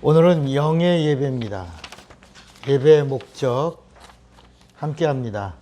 오늘은 영의 예배입니다. 예배의 목적 함께 합니다.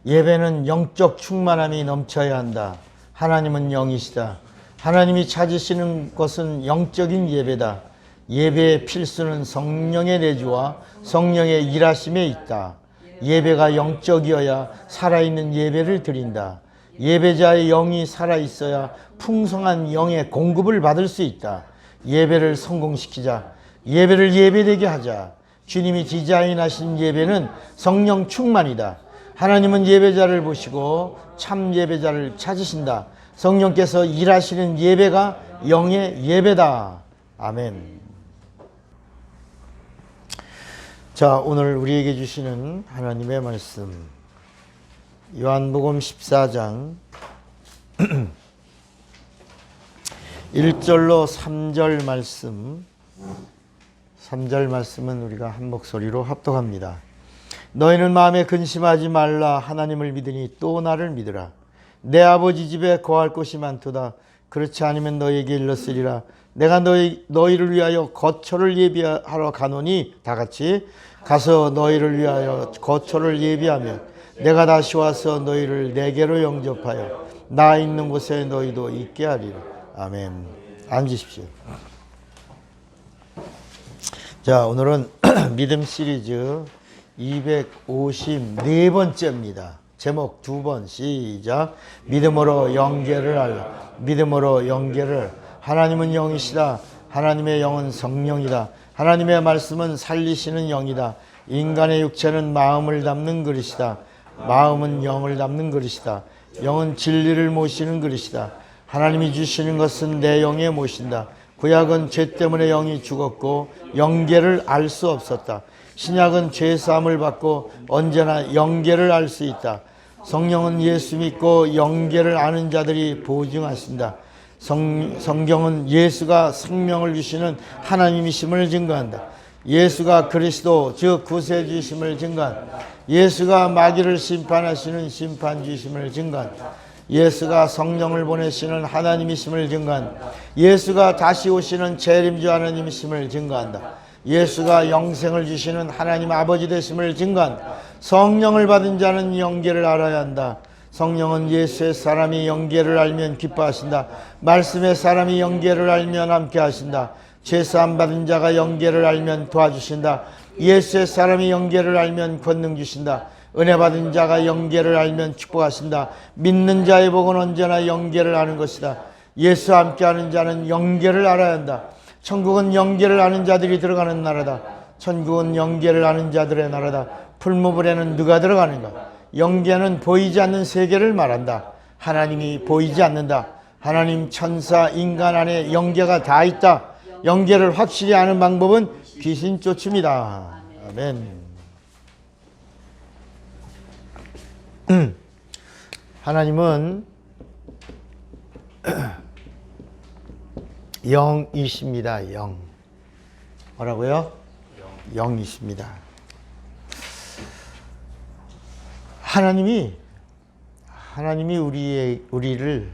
예배는 영적 충만함이 넘쳐야 한다. 하나님은 영이시다. 하나님이 찾으시는 것은 영적인 예배다. 예배의 필수는 성령의 내주와 성령의 일하심에 있다. 예배가 영적이어야 살아있는 예배를 드린다. 예배자의 영이 살아있어야 풍성한 영의 공급을 받을 수 있다. 예배를 성공시키자. 예배를 예배되게 하자. 주님이 디자인하신 예배는 성령 충만이다. 하나님은 예배자를 보시고 참 예배자를 찾으신다. 성령께서 일하시는 예배가 영의 예배다. 아멘. 자, 오늘 우리에게 주시는 하나님의 말씀, 요한복음 14장 1절로 3절 말씀, 3절 말씀은 우리가 한 목소리로 합독합니다. 너희는 마음에 근심하지 말라. 하나님을 믿으니 또 나를 믿으라. 내 아버지 집에 거할 곳이 많도다. 그렇지 않으면 너희에게 일렀으리라. 내가 너희를 위하여 거처를 예비하러 가노니, 다 같이 가서 너희를 위하여 거처를 예비하며 내가 다시 와서 너희를 내게로 영접하여 나 있는 곳에 너희도 있게 하리라. 아멘. 앉으십시오. 자, 오늘은 믿음 시리즈 254번째입니다. 제목 2번 시작. 믿음으로 연결을 하라. 믿음으로 연결을. 하나님은 영이시다. 하나님의 영은 성령이다. 하나님의 말씀은 살리시는 영이다. 인간의 육체는 마음을 담는 그릇이다. 마음은 영을 담는 그릇이다. 영은 진리를 모시는 그릇이다. 하나님이 주시는 것은 내 영에 모신다. 구약은 죄 때문에 영이 죽었고 영계를 알 수 없었다. 신약은 죄 사함을 받고 언제나 영계를 알 수 있다. 성령은 예수 믿고 영계를 아는 자들이 보증하신다. 성경은 예수가 생명을 주시는 하나님이심을 증거한다. 예수가 그리스도 즉 구세주이심을 증거한다. 예수가 마귀를 심판하시는 심판주이심을 증거한다. 예수가 성령을 보내시는 하나님이심을 증거한다. 예수가 다시 오시는 재림주 하나님이심을 증거한다. 예수가 영생을 주시는 하나님 아버지 되심을 증거한다. 성령을 받은 자는 영계를 알아야 한다. 성령은 예수의 사람이 영계를 알면 기뻐하신다. 말씀의 사람이 영계를 알면 함께 하신다. 죄사함 받은 자가 영계를 알면 도와주신다. 예수의 사람이 영계를 알면 권능 주신다. 은혜 받은 자가 영계를 알면 축복하신다. 믿는 자의 복은 언제나 영계를 아는 것이다. 예수와 함께하는 자는 영계를 알아야 한다. 천국은 영계를 아는 자들이 들어가는 나라다. 천국은 영계를 아는 자들의 나라다. 풀무불에는 누가 들어가는가? 영계는 보이지 않는 세계를 말한다. 하나님이 보이지 않는다. 하나님, 천사, 인간 안에 영계가 다 있다. 영계를 확실히 아는 방법은 귀신 쫓음이다. 아멘. 하나님은 영이십니다. 영. 뭐라고요? 영이십니다. 하나님이 우리를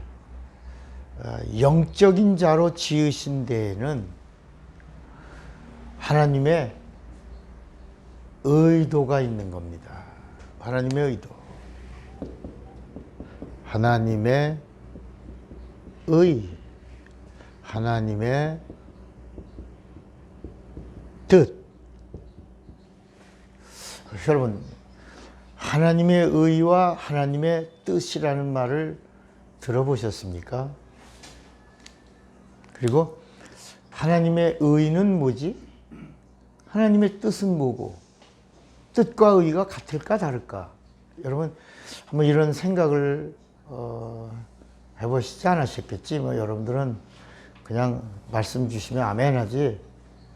영적인 자로 지으신 데에는 하나님의 의도가 있는 겁니다. 하나님의 의도. 하나님의 하나님의 뜻. 여러분, 하나님의 의와 하나님의 뜻이라는 말을 들어보셨습니까? 그리고 하나님의 의는 뭐지? 하나님의 뜻은 뭐고? 뜻과 의가 같을까 다를까? 여러분 한번 이런 생각을 해보시지 않으셨겠지? 뭐 여러분들은 그냥 말씀 주시면 아멘 하지,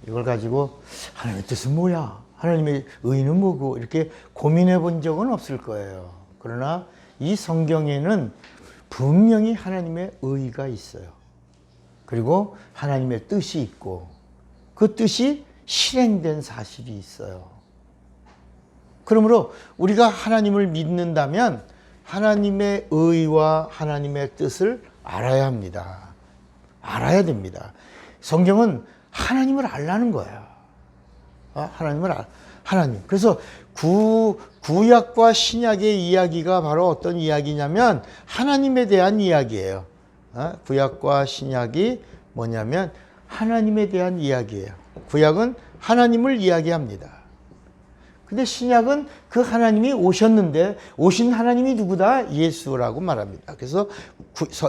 이걸 가지고 하나님의 뜻은 뭐야? 하나님의 의는 뭐고? 이렇게 고민해 본 적은 없을 거예요. 그러나 이 성경에는 분명히 하나님의 의가 있어요. 그리고 하나님의 뜻이 있고 그 뜻이 실행된 사실이 있어요. 그러므로 우리가 하나님을 믿는다면 하나님의 의와 하나님의 뜻을 알아야 합니다. 알아야 됩니다. 성경은 하나님을 알라는 거야. 하나님을 하나님. 그래서 구약과 신약의 이야기가 바로 어떤 이야기냐면 하나님에 대한 이야기예요. 구약과 신약이 뭐냐면 하나님에 대한 이야기예요. 구약은 하나님을 이야기합니다. 근데 신약은 그 하나님이 오셨는데 오신 하나님이 누구다? 예수라고 말합니다. 그래서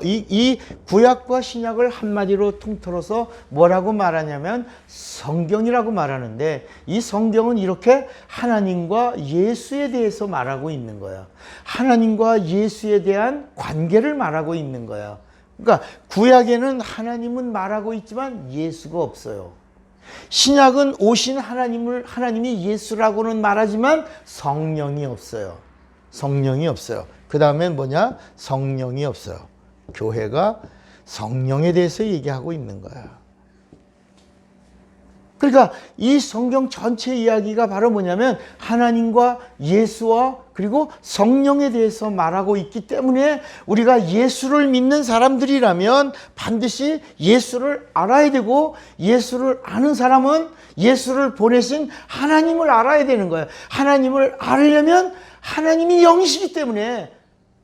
이 구약과 신약을 한마디로 통틀어서 뭐라고 말하냐면 성경이라고 말하는데 이 성경은 이렇게 하나님과 예수에 대해서 말하고 있는 거예요. 하나님과 예수에 대한 관계를 말하고 있는 거예요. 그러니까 구약에는 하나님은 말하고 있지만 예수가 없어요. 신약은 오신 하나님이 예수라고는 말하지만 성령이 없어요. 성령이 없어요. 그 다음에 뭐냐? 성령이 없어요. 교회가 성령에 대해서 얘기하고 있는 거야. 그러니까 이 성경 전체 이야기가 바로 뭐냐면 하나님과 예수와 그리고 성령에 대해서 말하고 있기 때문에 우리가 예수를 믿는 사람들이라면 반드시 예수를 알아야 되고 예수를 아는 사람은 예수를 보내신 하나님을 알아야 되는 거예요. 하나님을 알려면 하나님이 영이시기 때문에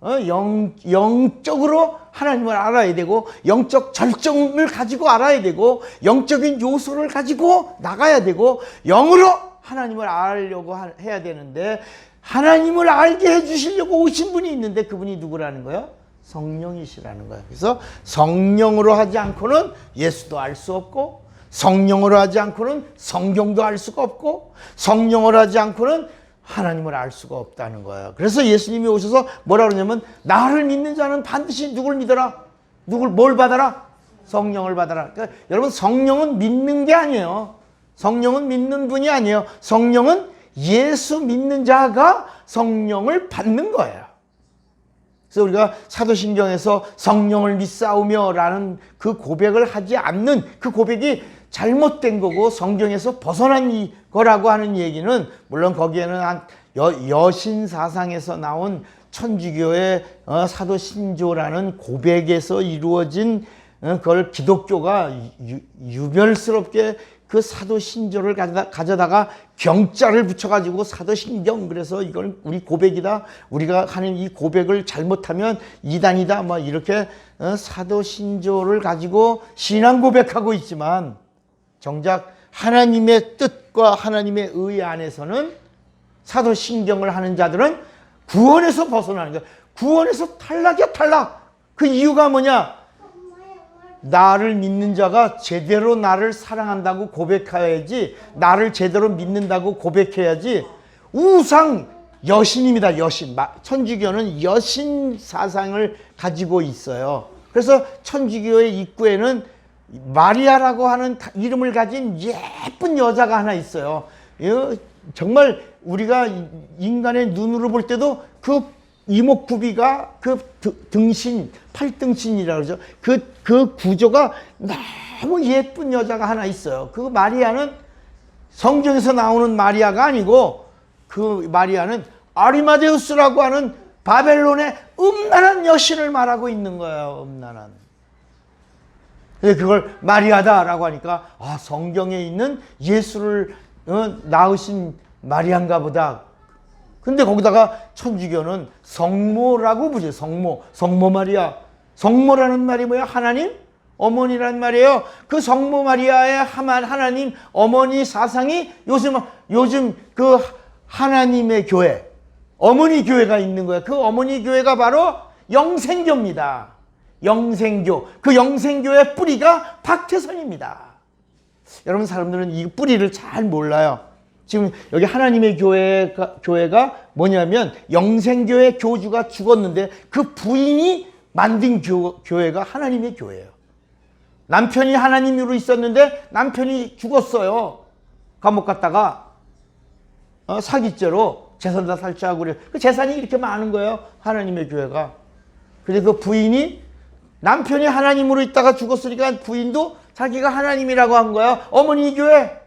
영적으로 하나님을 알아야 되고 영적 절정을 가지고 알아야 되고 영적인 요소를 가지고 나가야 되고 영으로 하나님을 알려고 해야 되는데 하나님을 알게 해주시려고 오신 분이 있는데 그분이 누구라는 거예요? 성령이시라는 거예요. 그래서 성령으로 하지 않고는 예수도 알 수 없고 성령으로 하지 않고는 성경도 알 수가 없고 성령으로 하지 않고는 하나님을 알 수가 없다는 거예요. 그래서 예수님이 오셔서 뭐라 그러냐면 나를 믿는 자는 반드시 누굴 믿어라? 뭘 받아라? 성령을 받아라. 그러니까 여러분 성령은 믿는 게 아니에요. 성령은 믿는 분이 아니에요. 성령은 예수 믿는 자가 성령을 받는 거예요. 그래서 우리가 사도신경에서 성령을 믿사오며 라는 그 고백을 하지 않는 그 고백이 잘못된 거고 성경에서 벗어난 거라고 하는 얘기는 물론 거기에는 여신 사상에서 나온 천주교의 사도신조라는 고백에서 이루어진 그걸 기독교가 유별스럽게 그 사도신조를 가져다가 경자를 붙여가지고 사도신경 그래서 이걸 우리 고백이다 우리가 하는 이 고백을 잘못하면 이단이다 뭐 이렇게 사도신조를 가지고 신앙 고백하고 있지만 정작 하나님의 뜻과 하나님의 의 안에서는 사도신경을 하는 자들은 구원에서 벗어나는 거야. 구원에서 탈락이야 탈락. 그 이유가 뭐냐? 나를 믿는 자가 제대로 나를 사랑한다고 고백해야지 나를 제대로 믿는다고 고백해야지 우상 여신입니다. 여신. 천주교는 여신 사상을 가지고 있어요. 그래서 천주교의 입구에는 마리아라고 하는 이름을 가진 예쁜 여자가 하나 있어요. 정말 우리가 인간의 눈으로 볼 때도 그 이목구비가 그 등신, 팔등신이라고 그러죠. 그 구조가 너무 예쁜 여자가 하나 있어요. 그 마리아는 성경에서 나오는 마리아가 아니고 그 마리아는 아리마데우스라고 하는 바벨론의 음란한 여신을 말하고 있는 거예요. 음란한. 그걸 마리아다라고 하니까 성경에 있는 예수를 낳으신 마리아인가 보다. 근데 거기다가 천주교는 성모라고 부르죠. 성모 마리아. 성모라는 말이 뭐야? 하나님? 어머니란 말이에요. 그 성모 마리아의 하나님 어머니 사상이 요즘 그 하나님의 교회, 어머니 교회가 있는 거예요. 그 어머니 교회가 바로 영생교입니다. 영생교. 그 영생교의 뿌리가 박태선입니다. 여러분 사람들은 이 뿌리를 잘 몰라요. 지금 여기 하나님의 교회가 뭐냐면 영생교의 교주가 죽었는데 그 부인이 만든 교회가 하나님의 교회예요. 남편이 하나님으로 있었는데 남편이 죽었어요. 감옥 갔다가 사기죄로 재산 다 살취하고 그래요. 그 재산이 이렇게 많은 거예요. 하나님의 교회가. 그래서 그 부인이 남편이 하나님으로 있다가 죽었으니까 부인도 자기가 하나님이라고 한 거야. 어머니 교회.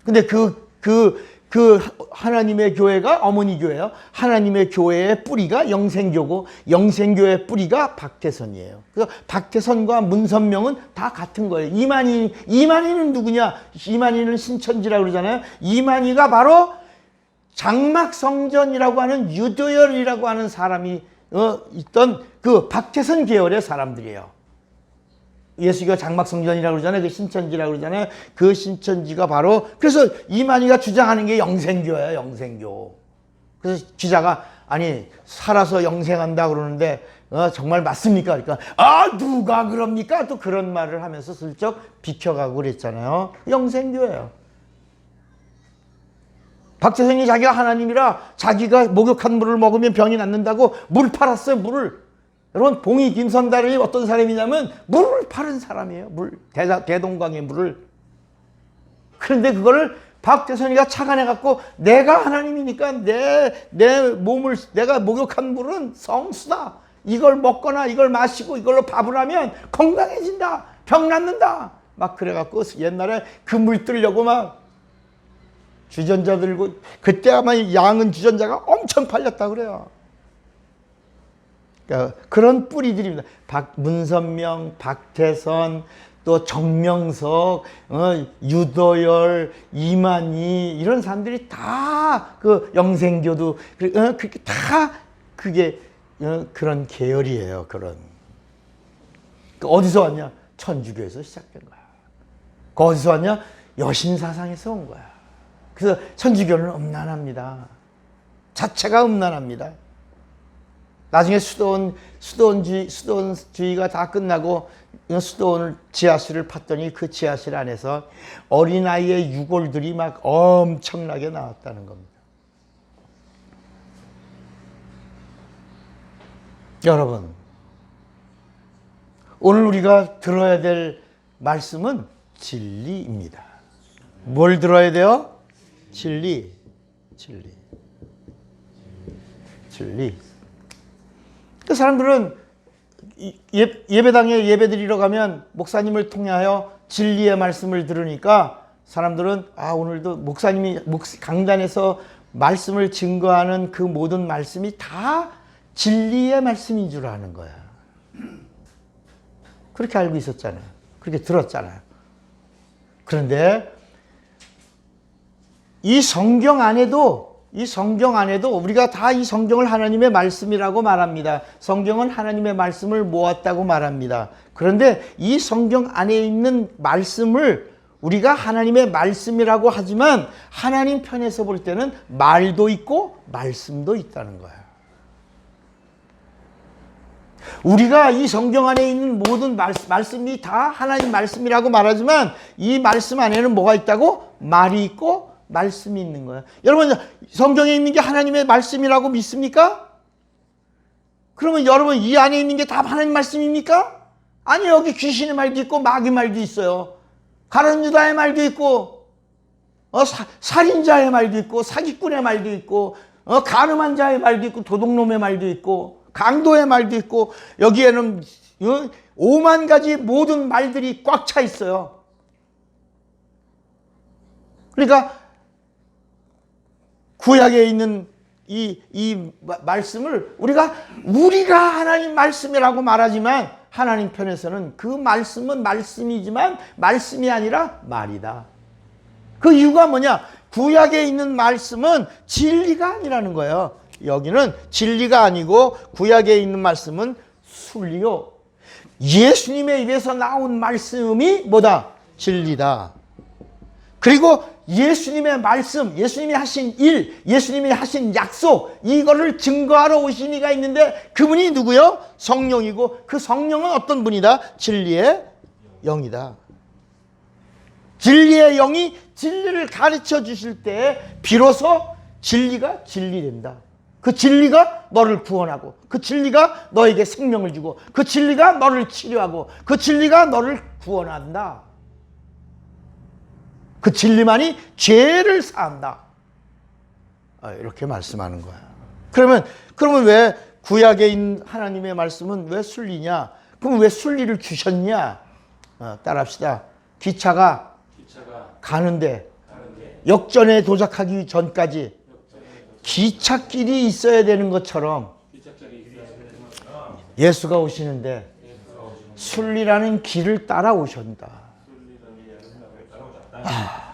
근데 그 그 하나님의 교회가 어머니 교회예요. 하나님의 교회의 뿌리가 영생교고 영생교의 뿌리가 박태선이에요. 그래서 박태선과 문선명은 다 같은 거예요. 이만희는 누구냐? 이만희는 신천지라고 그러잖아요. 이만희가 바로 장막성전이라고 하는 유도열이라고 하는 사람이 있던 그 박태선 계열의 사람들이에요. 예수가 장막성전이라고 그러잖아요. 그 신천지라고 그러잖아요. 그 신천지가 바로, 그래서 이만희가 주장하는 게 영생교예요. 영생교. 그래서 기자가 아니 살아서 영생한다 그러는데 정말 맞습니까? 그러니까 누가 그럽니까? 또 그런 말을 하면서 슬쩍 비켜가고 그랬잖아요. 영생교예요. 박태선이 자기가 하나님이라 자기가 목욕한 물을 먹으면 병이 낫는다고 물 팔았어요. 물을. 여러분, 봉이 김선달이 어떤 사람이냐면 물을 파는 사람이에요. 대동강의 물을. 그런데 그거를 박태선이가 착안해갖고 내가 하나님이니까 내 몸을, 내가 목욕한 물은 성수다. 이걸 먹거나 이걸 마시고 이걸로 밥을 하면 건강해진다. 병 낫는다. 막 그래갖고 옛날에 그 물 뜨려고 막 주전자 들고, 그때 아마 양은 주전자가 엄청 팔렸다 그래요. 그러니까 그런 뿌리들입니다. 문선명, 박태선, 또 정명석, 유도열, 이만희 이런 사람들이 다 그 영생교도 그렇게 다 그게 그런 계열이에요. 그런. 어디서 왔냐? 천주교에서 시작된 거야. 어디서 왔냐? 여신사상에서 온 거야. 그래서 천주교는 음란합니다. 자체가 음란합니다. 나중에 수도원주의가 다 끝나고 수도원을 지하실을 팠더니 그 지하실 안에서 어린아이의 유골들이 막 엄청나게 나왔다는 겁니다. 여러분, 오늘 우리가 들어야 될 말씀은 진리입니다. 뭘 들어야 돼요? 진리. 그 사람들은 예배당에 예배드리러 가면 목사님을 통하여 진리의 말씀을 들으니까 사람들은 오늘도 목사님이 강단에서 말씀을 증거하는 그 모든 말씀이 다 진리의 말씀인 줄 아는 거야. 그렇게 알고 있었잖아요. 그렇게 들었잖아요. 그런데 이 성경 안에도 우리가 다 이 성경을 하나님의 말씀이라고 말합니다. 성경은 하나님의 말씀을 모았다고 말합니다. 그런데 이 성경 안에 있는 말씀을 우리가 하나님의 말씀이라고 하지만 하나님 편에서 볼 때는 말도 있고 말씀도 있다는 거예요. 우리가 이 성경 안에 있는 모든 말씀이 다 하나님 말씀이라고 말하지만 이 말씀 안에는 뭐가 있다고? 말이 있고 말씀이 있는 거예요. 여러분, 성경에 있는 게 하나님의 말씀이라고 믿습니까? 그러면 여러분, 이 안에 있는 게 다 하나님 말씀입니까? 아니, 여기 귀신의 말도 있고 마귀 말도 있어요. 가룟 유다의 말도 있고 살인자의 말도 있고 사기꾼의 말도 있고 간음한 자의 말도 있고 도둑놈의 말도 있고 강도의 말도 있고 여기에는 5만 가지 모든 말들이 꽉 차 있어요. 그러니까 구약에 있는 이 말씀을 우리가 하나님 말씀이라고 말하지만 하나님 편에서는 그 말씀은 말씀이지만 말씀이 아니라 말이다. 그 이유가 뭐냐? 구약에 있는 말씀은 진리가 아니라는 거예요. 여기는 진리가 아니고 구약에 있는 말씀은 순리요. 예수님의 입에서 나온 말씀이 뭐다? 진리다. 그리고 예수님의 말씀, 예수님이 하신 일, 예수님이 하신 약속, 이거를 증거하러 오신 이가 있는데 그분이 누구요? 성령이고 그 성령은 어떤 분이다? 진리의 영이다. 진리의 영이 진리를 가르쳐 주실 때 비로소 진리가 진리된다. 그 진리가 너를 구원하고 그 진리가 너에게 생명을 주고 그 진리가 너를 치료하고 그 진리가 너를 구원한다. 그 진리만이 죄를 사한다. 이렇게 말씀하는 거야. 그러면 왜 구약에 있는 하나님의 말씀은 왜 순리냐? 그럼 왜 순리를 주셨냐? 따라합시다. 기차가 가는데 역전에 도착하기 전까지 기찻길이 있어야 되는 것처럼 예수가 오시는데 순리라는 길을 따라오신다.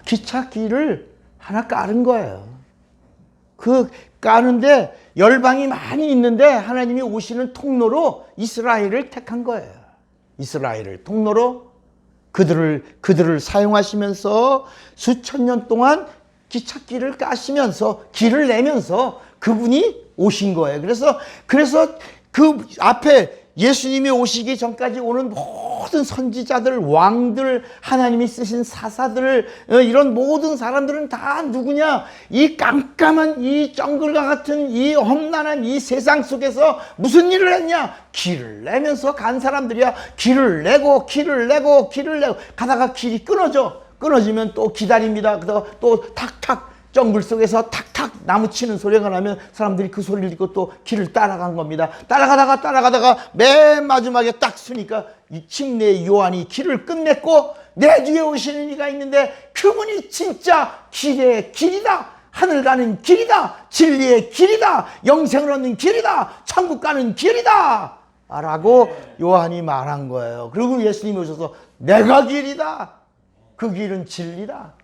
기찻길을 하나 깔은 거예요. 그 까는데 열방이 많이 있는데 하나님이 오시는 통로로 이스라엘을 택한 거예요. 이스라엘을 통로로 그들을 사용하시면서 수천 년 동안 기찻길을 까시면서 길을 내면서 그분이 오신 거예요. 그래서 그 앞에 예수님이 오시기 전까지 오는 모든 선지자들, 왕들, 하나님이 쓰신 사사들, 이런 모든 사람들은 다 누구냐? 이 깜깜한 이 정글과 같은 이 험난한 이 세상 속에서 무슨 일을 했냐? 길을 내면서 간 사람들이야. 길을 내고 가다가 길이 끊어지면 또 기다립니다. 그래서 또 탁탁 정글 속에서 탁탁 나무 치는 소리가 나면 사람들이 그 소리를 듣고 또 길을 따라간 겁니다. 따라가다가 맨 마지막에 딱 서니까 이 침례의 요한이 길을 끝냈고 내 뒤에 오시는 이가 있는데 그분이 진짜 길의 길이다. 하늘 가는 길이다. 진리의 길이다. 영생을 얻는 길이다. 천국 가는 길이다. 라고 요한이 말한 거예요. 그리고 예수님이 오셔서 내가 길이다. 그 길은 진리다.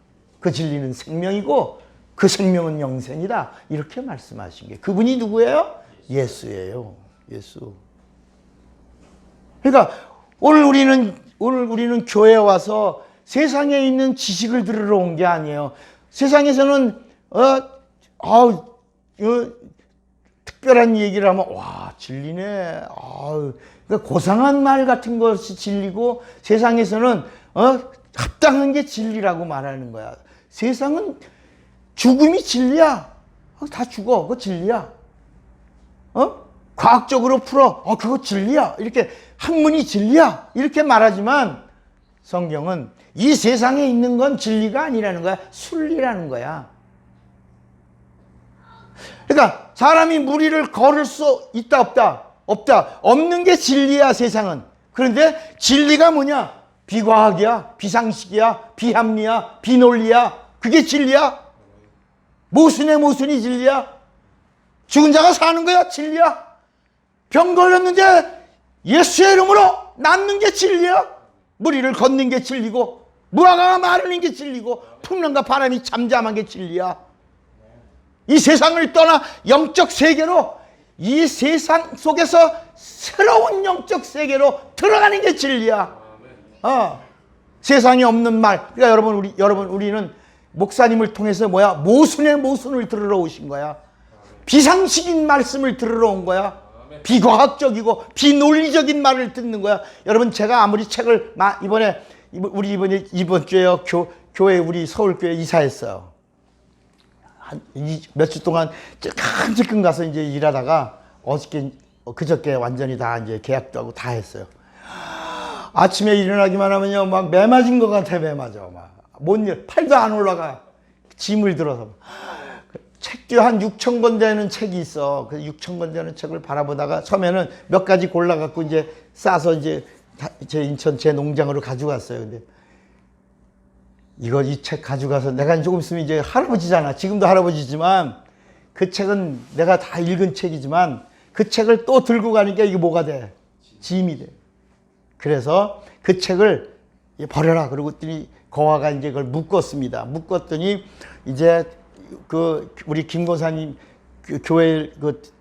그 진리는 생명이고 그 생명은 영생이다. 이렇게 말씀하신 게 그분이 누구예요? 예수예요. 예수. 그러니까 오늘 우리는 교회에 와서 세상에 있는 지식을 들으러 온 게 아니에요. 세상에서는 특별한 얘기를 하면 와 진리네. 그러니까 고상한 말 같은 것이 진리고 세상에서는 합당한 게 진리라고 말하는 거야. 세상은 죽음이 진리야. 다 죽어. 그거 진리야. 과학적으로 풀어. 그거 진리야. 이렇게 학문이 진리야. 이렇게 말하지만 성경은 이 세상에 있는 건 진리가 아니라는 거야. 순리라는 거야. 그러니까 사람이 무리를 걸을 수 있다 없다? 없다. 없는 게 진리야 세상은. 그런데 진리가 뭐냐? 비과학이야. 비상식이야. 비합리야. 비논리야. 그게 진리야. 모순이 진리야. 죽은 자가 사는 거야 진리야. 병 걸렸는데 예수의 이름으로 낫는 게 진리야. 무리를 걷는 게 진리고 무화과가 마르는 게 진리고 풍랑과 바람이 잠잠한 게 진리야. 이 세상을 떠나 영적 세계로 이 세상 속에서 새로운 영적 세계로 들어가는 게 진리야. 세상에 없는 말. 그러니까 여러분 우리는 목사님을 통해서 모순의 모순을 들으러 오신 거야. 비상식인 말씀을 들으러 온 거야. 비과학적이고 비논리적인 말을 듣는 거야. 여러분 제가 아무리 책을 이번 주에 교회 우리 서울교회 이사했어요. 몇 주 동안 찔끔찔끔 가서 이제 일하다가 그저께 완전히 다 이제 계약도 하고 다 했어요. 아침에 일어나기만 하면요 막 매 맞은 것 같아. 매 맞아 막. 팔도 안 올라가. 짐을 들어서. 책도 한 6,000권 되는 책이 있어. 그 6,000권 되는 책을 바라보다가 처음에는 몇 가지 골라갖고 이제 싸서 이제 제 인천 제 농장으로 가져갔어요. 근데 이 책 가져가서 내가 조금 있으면 이제 할아버지잖아. 지금도 할아버지지만 그 책은 내가 다 읽은 책이지만 그 책을 또 들고 가니까 이게 뭐가 돼? 짐이 돼. 그래서 그 책을 버려라. 그러고 거화가 이제 그걸 묶었습니다. 묶었더니 이제 우리 김 권사님 교회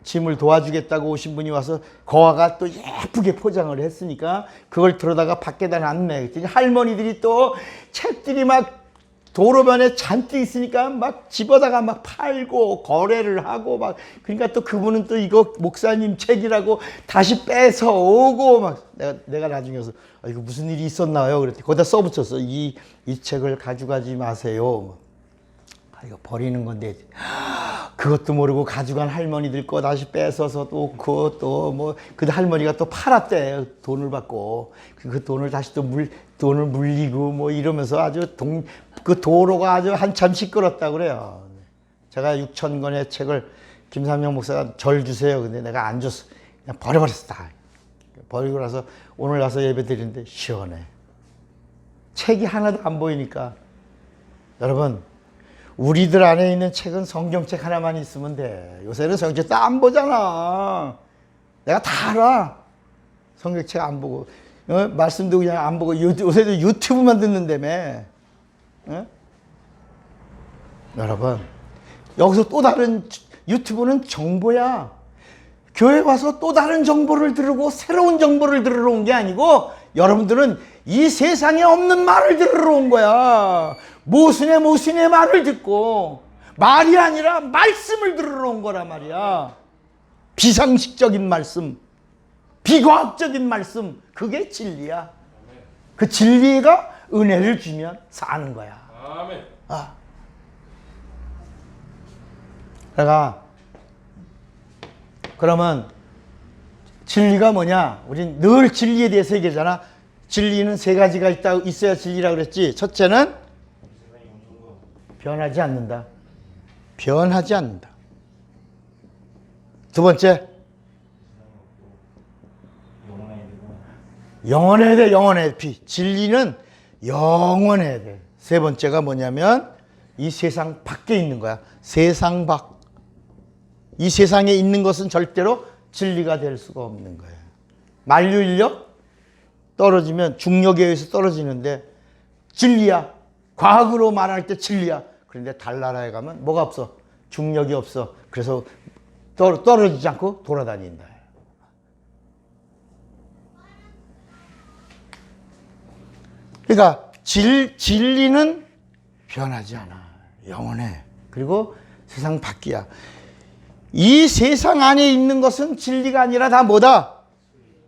짐을 도와주겠다고 오신 분이 와서 거화가 또 예쁘게 포장을 했으니까 그걸 들어다가 밖에다 놨네. 그랬더니 할머니들이 또 책들이 막 도로변에 잔뜩 있으니까 막 집어다가 막 팔고 거래를 하고 막 그러니까 또 그분은 또 이거 목사님 책이라고 다시 뺏어 오고 막 내가 나중에 와서 이거 무슨 일이 있었나요? 그랬더니 거기다 써붙였어. 이 책을 가져가지 마세요. 이거 버리는 건데 그것도 모르고 가져간 할머니들 거 다시 뺏어서 또 그 할머니가 또 팔았대. 돈을 받고 그 돈을 다시 돈을 물리고 뭐 이러면서 아주 그 도로가 아주 한참 시끄럽다 그래요. 제가 6,000권의 책을 김삼영 목사가 절 주세요. 근데 내가 안 줬어. 그냥 버려버렸어 다. 버리고 나서 오늘 가서 예배 드리는데 시원해. 책이 하나도 안 보이니까. 여러분 우리들 안에 있는 책은 성경책 하나만 있으면 돼. 요새는 성경책 다 안 보잖아. 내가 다 알아. 성경책 안 보고 말씀도 그냥 안 보고 요새도 유튜브만 듣는다며. 여러분 여기서 또 다른 유튜브는 정보야. 교회 와서 또 다른 정보를 들으고 새로운 정보를 들으러 온 게 아니고 여러분들은 이 세상에 없는 말을 들으러 온 거야. 모순의 말을 듣고 말이 아니라 말씀을 들으러 온 거란 말이야. 비상식적인 말씀, 비과학적인 말씀, 그게 진리야. 그 진리가 은혜를 주면 사는 거야. 아멘. 내가 그러면 진리가 뭐냐? 우린 늘 진리에 대해서 얘기하잖아. 진리는 세 가지가 있어야 진리라 그랬지. 첫째는 변하지 않는다. 변하지 않는다. 두 번째, 영원해야 돼. 영원해. 진리는 영원해야 돼. 세 번째가 뭐냐면 이 세상 밖에 있는 거야. 세상 밖. 이 세상에 있는 것은 절대로 진리가 될 수가 없는 거예요. 만류인력 떨어지면 중력에 의해서 떨어지는데 진리야. 과학으로 말할 때 진리야. 그런데 달나라에 가면 뭐가 없어? 중력이 없어. 그래서 떨어지지 않고 돌아다닌다. 그러니까 진리는 변하지 않아. 영원해. 그리고 세상 밖이야. 이 세상 안에 있는 것은 진리가 아니라 다 뭐다?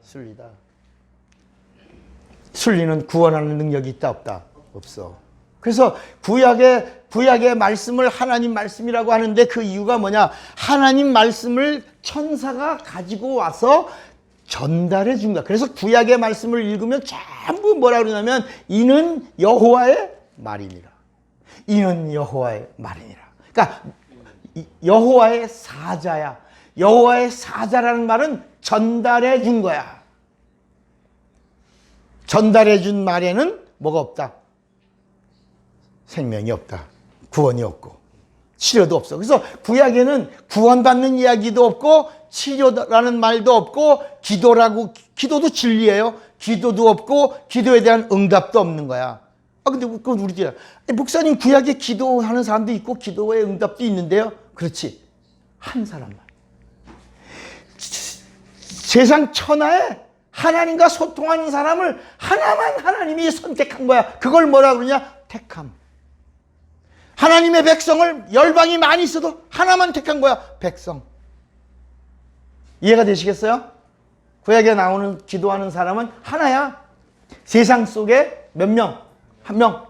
순리다. 순리는 구원하는 능력이 있다 없다? 없어. 그래서 구약의 말씀을 하나님 말씀이라고 하는데 그 이유가 뭐냐? 하나님 말씀을 천사가 가지고 와서 전달해 준 거야. 그래서 구약의 말씀을 읽으면 전부 뭐라 그러냐면 이는 여호와의 말이니라. 이는 여호와의 말이니라. 그러니까 여호와의 사자야. 여호와의 사자라는 말은 전달해 준 거야. 전달해 준 말에는 뭐가 없다? 생명이 없다. 구원이 없고 치료도 없어. 그래서 구약에는 구원받는 이야기도 없고 치료라는 말도 없고 기도도 진리예요. 기도도 없고 기도에 대한 응답도 없는 거야. 근데 그건 우리들이야. 목사님 구약에 기도하는 사람도 있고 기도의 응답도 있는데요. 그렇지. 한 사람만. 세상 천하에 하나님과 소통하는 사람을 하나만 하나님이 선택한 거야. 그걸 뭐라 그러냐? 택함. 하나님의 백성을 열방이 많이 있어도 하나만 택한 거야. 백성. 이해가 되시겠어요? 구약에 나오는 기도하는 사람은 하나야. 세상 속에 몇 명? 한 명.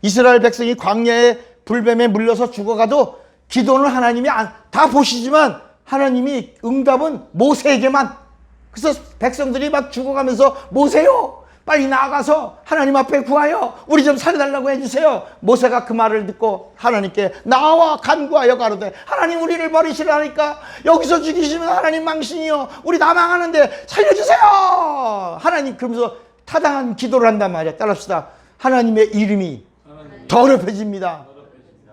이스라엘 백성이 광야의 불뱀에 물려서 죽어가도 기도는 하나님이 다 보시지만 하나님이 응답은 모세에게만. 그래서 백성들이 막 죽어가면서 모세요, 빨리 나아가서 하나님 앞에 구하여 우리 좀 살려달라고 해주세요. 모세가 그 말을 듣고 하나님께 나와 간구하여 가로되 하나님 우리를 버리시라니까 여기서 죽이시면 하나님 망신이요 우리 다 망하는데 살려주세요. 하나님 그러면서 타당한 기도를 한단 말이야. 따라합시다. 하나님의 이름이 더럽혀집니다.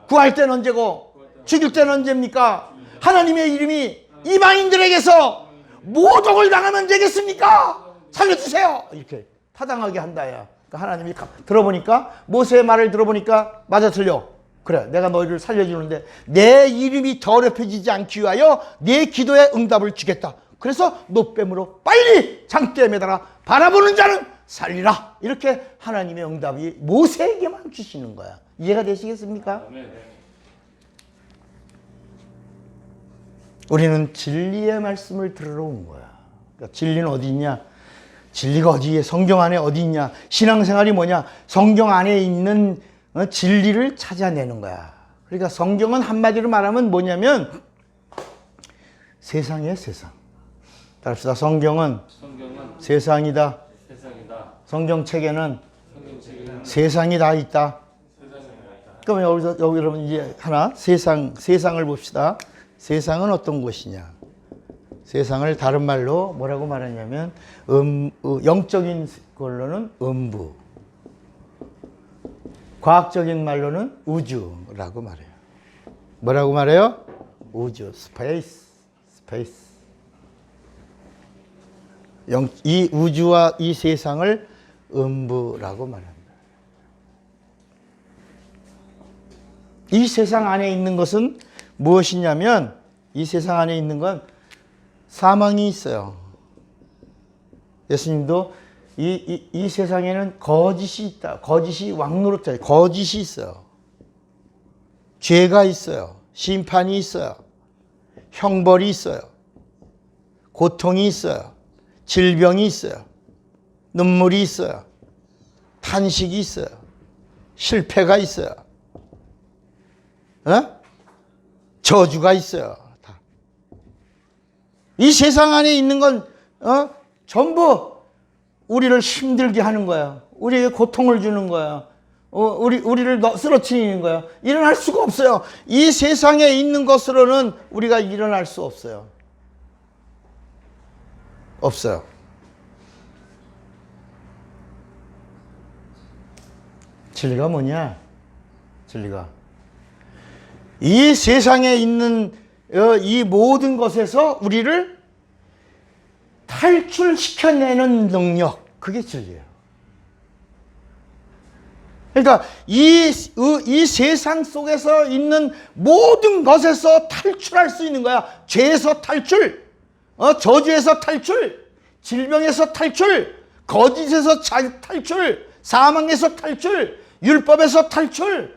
구할 때는 언제고 죽일 때는 언제입니까? 하나님의 이름이 이방인들에게서 모독을 당하면 되겠습니까? 살려주세요. 이렇게 타당하게 한다야. 그러니까 하나님이 들어보니까 모세의 말을 들어보니까 맞아 틀려. 그래 내가 너희를 살려주는데 내 이름이 더럽혀지지 않기 위하여 내 기도에 응답을 주겠다. 그래서 노뱀으로 빨리 장대에 매달아 바라보는 자는 살리라. 이렇게 하나님의 응답이 모세에게만 주시는 거야. 이해가 되시겠습니까? 우리는 진리의 말씀을 들으러 온 거야. 그러니까 진리는 어디 있냐? 진리가 어디에? 성경 안에 어디 있냐? 신앙생활이 뭐냐? 성경 안에 있는 진리를 찾아내는 거야. 그러니까 성경은 한마디로 말하면 뭐냐면 세상이에요, 세상. 따릅시다. 성경은 세상이다. 성경책에는 세상이 다 있다. 그럼 여기 여러분 이제 하나 세상을 봅시다. 세상은 어떤 곳이냐? 세상을 다른 말로 뭐라고 말하냐면 영적인 걸로는 음부. 과학적인 말로는 우주라고 말해요. 뭐라고 말해요? 우주, 스페이스. 이 우주와 이 세상을 음부라고 말합니다. 이 세상 안에 있는 것은 무엇이냐면, 이 세상 안에 있는 건 사망이 있어요. 예수님도 이 세상에는 거짓이 있다. 거짓이 왕노릇해. 거짓이 있어요. 죄가 있어요. 심판이 있어요. 형벌이 있어요. 고통이 있어요. 질병이 있어요. 눈물이 있어요. 탄식이 있어요. 실패가 있어요. 저주가 있어요. 다. 이 세상 안에 있는 건 전부 우리를 힘들게 하는 거야. 우리에게 고통을 주는 거야. 우리를 쓰러뜨리는 거야. 일어날 수가 없어요. 이 세상에 있는 것으로는 우리가 일어날 수 없어요. 없어요. 진리가 뭐냐? 진리가 이 세상에 있는 이 모든 것에서 우리를 탈출시켜내는 능력, 그게 진리예요. 그러니까 이 세상 속에서 있는 모든 것에서 탈출할 수 있는 거야. 죄에서 탈출, 저주에서 탈출, 질병에서 탈출, 거짓에서 탈출, 사망에서 탈출, 율법에서 탈출,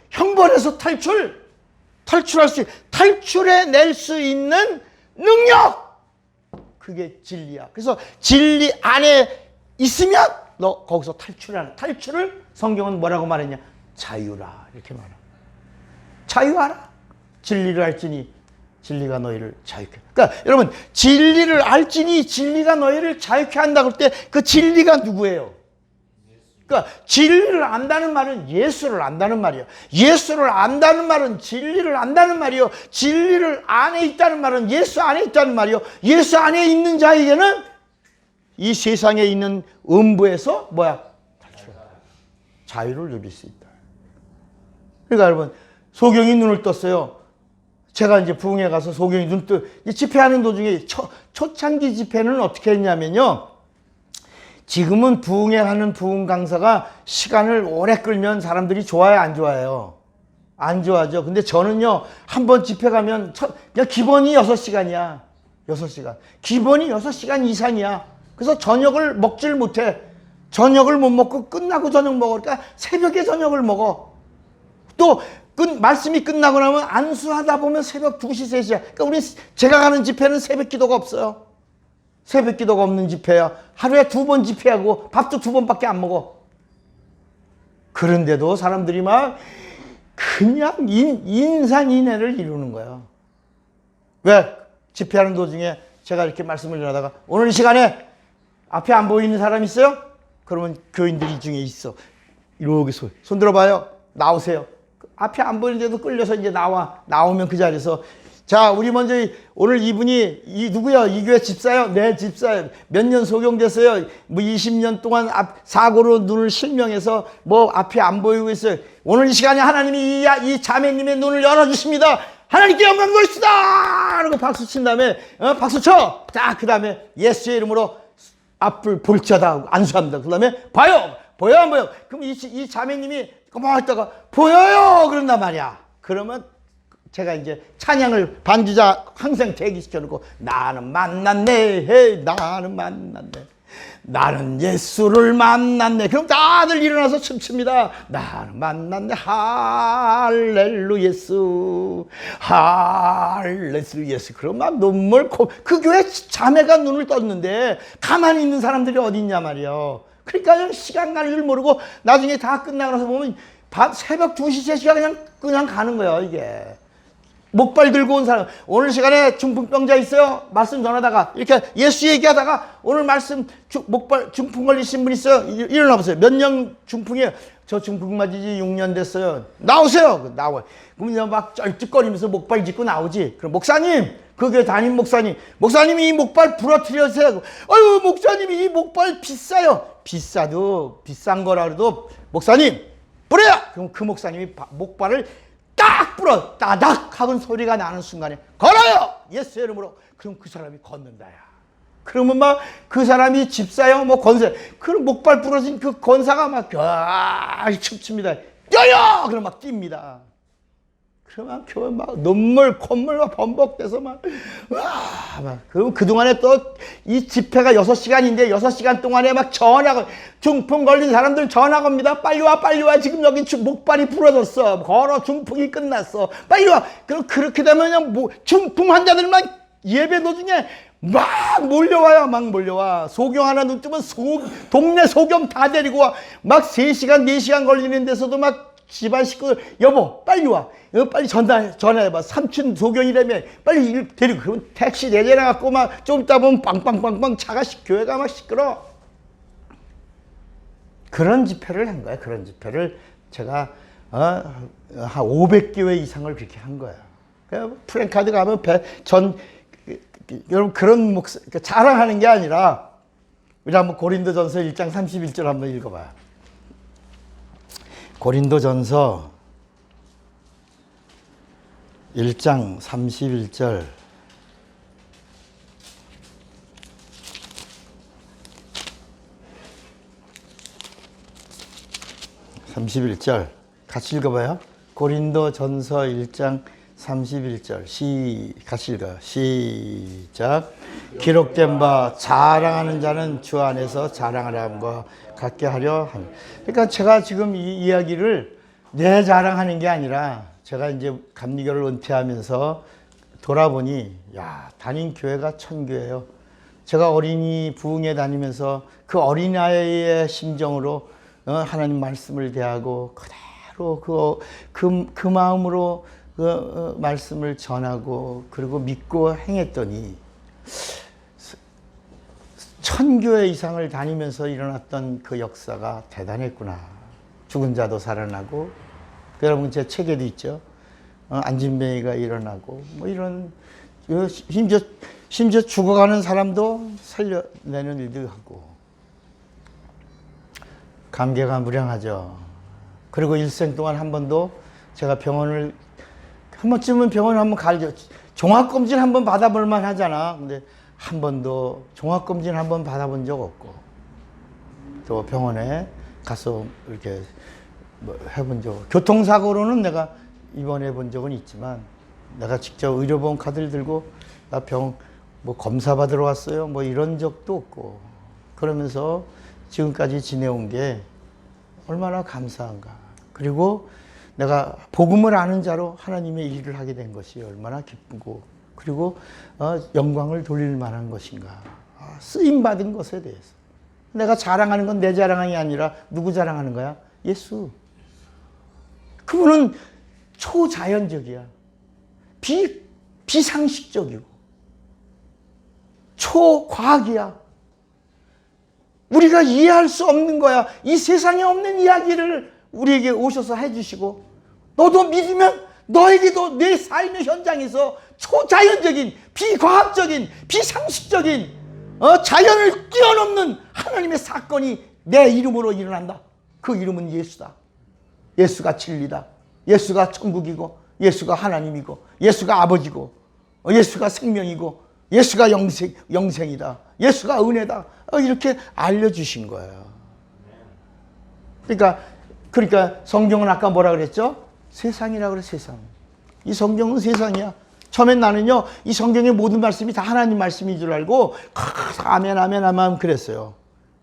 형벌에서 탈출할 수, 탈출해낼 수 있는 능력! 그게 진리야. 그래서 진리 안에 있으면 너 거기서 탈출하는, 탈출을 성경은 뭐라고 말했냐? 자유라. 이렇게 말해. 자유하라. 진리를 알지니 진리가 너희를 자유케. 그러니까 여러분, 진리를 알지니 진리가 너희를 자유케 한다 그럴 때 그 진리가 누구예요? 그러니까 진리를 안다는 말은 예수를 안다는 말이에요. 예수를 안다는 말은 진리를 안다는 말이에요. 진리를 안에 있다는 말은 예수 안에 있다는 말이에요. 예수 안에 있는 자에게는 이 세상에 있는 음부에서 자유를 누릴 수 있다. 그러니까 여러분, 소경이 눈을 떴어요. 제가 이제 부흥회 가서 소경이 집회하는 도중에 초창기 집회는 어떻게 했냐면요. 지금은 부흥회 하는 부흥 강사가 시간을 오래 끌면 사람들이 좋아요, 안 좋아해요? 안 좋아하죠. 근데 저는요, 한 번 집회 가면 그냥 기본이 6시간이야. 6시간. 기본이 6시간 이상이야. 그래서 저녁을 먹질 못해. 저녁을 못 먹고 끝나고 저녁 먹어. 그러니까 새벽에 저녁을 먹어. 또 말씀이 끝나고 나면 안수하다 보면 새벽 2시, 3시야. 그러니까 제가 가는 집회는 새벽 기도가 없어요. 새벽 기도가 없는 집회야. 하루에 2번 집회하고 밥도 2번밖에 안 먹어. 그런데도 사람들이 막 그냥 인산인해를 이루는 거야. 왜? 집회하는 도중에 제가 이렇게 말씀을 하다가 오늘 이 시간에 앞에 안 보이는 사람 있어요? 그러면 교인들이 중에 있어. 이렇게 손 들어봐요. 나오세요. 앞에 안 보이는데도 끌려서 이제 나오면 그 자리에서 자, 우리 먼저 오늘 이분이 누구야? 이 교회 집사요? 네, 집사요. 몇 년 소경됐어요? 20년 동안 사고로 눈을 실명해서 앞에 안 보이고 있어요. 오늘 이 시간에 하나님이 이 자매님의 눈을 열어주십니다. 하나님께 영광 돌립시다! 그러고 박수 친 다음에 박수 쳐! 딱 그 다음에 예수의 이름으로 앞을 볼지어다 안수합니다. 그 다음에 봐요! 보여 안 보여? 그럼 이 자매님이 뭐 했다가 보여요! 그런단 말이야. 그러면 제가 이제 찬양을 반주자 항상 대기시켜놓고 나는 만났네. 나는 만났네. 나는 예수를 만났네. 그럼 다들 일어나서 춤춥니다. 나는 만났네. 할렐루 예수. 할렐루 예수. 그럼 막 눈물 그 교회 자매가 눈을 떴는데 가만히 있는 사람들이 어디 있냐 말이에요. 그러니까 시간 가는 줄 모르고 나중에 다 끝나고 나서 보면 새벽 2시, 3시가 그냥 가는 거예요, 이게. 목발 들고 온 사람, 오늘 시간에 중풍병자 있어요? 말씀 전하다가 이렇게 예수 얘기하다가 오늘 말씀 목발 중풍 걸리신 분 있어요? 일어나 보세요. 몇 년 중풍이에요? 저 중풍 맞은 지 6년 됐어요. 나오세요. 나와요. 그럼 막 쩔뚝거리면서 목발 짚고 나오지. 그럼 목사님 그 교회 담임 목사님이 이 목발 부러뜨려서 아유 목사님이 이 목발 비싸요. 비싸도 비싼 거라 그래도 목사님 뿌려요. 그럼 그 목사님이 목발을 딱 뿌려 따닥 하는 소리가 나는 순간에 걸어요 예수 이름으로. 그럼 그 사람이 걷는다야. 그러면 막 그 사람이 집사요 뭐 권세 그럼 목발 부러진 그 권사가 막 춤춥니다. 뛰어요 그럼 막 뜁니다. 그러면 교회 막 눈물 콧물 막 범벅돼서 막 그럼 그동안에 또 이 집회가 6시간인데 6시간 동안에 막 전화가 중풍 걸린 사람들 전화 겁니다. 빨리 와 지금 여기 목발이 부러졌어. 걸어 중풍이 끝났어. 빨리 와. 그럼 그렇게 되면 그냥 뭐 중풍 환자들만 예배 도중에 막 몰려와. 소경 하나 눈 뜨면 동네 소경 다 데리고 와. 막 3시간 4시간 걸리는 데서도 막 집안 식구들 여보 빨리 와. 빨리 전화해봐. 삼촌 소경이라며 빨리 데리고. 그러면 택시 내려갖고 막 좀 있다 보면 빵빵빵빵 교회가 막 시끄러. 그런 집회를 한 거야. 그런 집회를 제가 한 500교회 이상을 그렇게 한 거야. 프랭카드 가면 여러분 그런 자랑하는 게 아니라 우리 한번 고린도전서 1장 31절 한번 읽어봐요. 고린도전서 1장 31절. 같이 읽어봐요. 고린도전서 1장 31절 같이 읽어요. 시작. 기록된 바 자랑하는 자는 주 안에서 자랑하려 함과 같게 하려 함. 그러니까 제가 지금 이 이야기를 내 자랑하는 게 아니라 제가 이제 감리교를 은퇴하면서 돌아보니 다닌 교회가 천교예요. 제가 어린이 부흥회 다니면서 그 어린아이의 심정으로 하나님 말씀을 대하고 그대로 그 마음으로 말씀을 전하고 그리고 믿고 행했더니 천교회 이상을 다니면서 일어났던 그 역사가 대단했구나. 죽은 자도 살아나고 여러분 제 책에도 있죠. 안진뱅이가 일어나고 뭐 이런 심지어 죽어가는 사람도 살려내는 일도 하고 감개가 무량하죠. 그리고 일생 동안 한 번도 제가 한 번쯤은 병원을 한번 가죠. 종합검진 한번 받아볼 만 하잖아. 근데 한 번도 종합검진 한번 받아본 적 없고 또 병원에 가서 이렇게 뭐 해본 적, 교통사고로는 내가 입원해 본 적은 있지만 내가 직접 의료보험 카드를 들고 나 뭐 검사 받으러 왔어요 뭐 이런 적도 없고 그러면서 지금까지 지내온 게 얼마나 감사한가. 그리고 내가 복음을 아는 자로 하나님의 일을 하게 된 것이 얼마나 기쁘고 그리고 영광을 돌릴 만한 것인가. 쓰임받은 것에 대해서 내가 자랑하는 건 내 자랑이 아니라 누구 자랑하는 거야? 예수. 그분은 초자연적이야. 비상식적이고 초과학이야. 우리가 이해할 수 없는 거야. 이 세상에 없는 이야기를 우리에게 오셔서 해주시고 너도 믿으면 너에게도 내 삶의 현장에서 초자연적인 비과학적인 비상식적인 자연을 뛰어넘는 하나님의 사건이 내 이름으로 일어난다. 그 이름은 예수다. 예수가 진리다. 예수가 천국이고 예수가 하나님이고 예수가 아버지고 예수가 생명이고 예수가 영생이다. 예수가 은혜다. 이렇게 알려주신 거예요. 그러니까 성경은 아까 뭐라 그랬죠? 세상이라 그래. 세상. 이 성경은 세상이야. 처음엔 나는요 이 성경의 모든 말씀이 다 하나님 말씀인 줄 알고 아멘 아멘 아멘 그랬어요.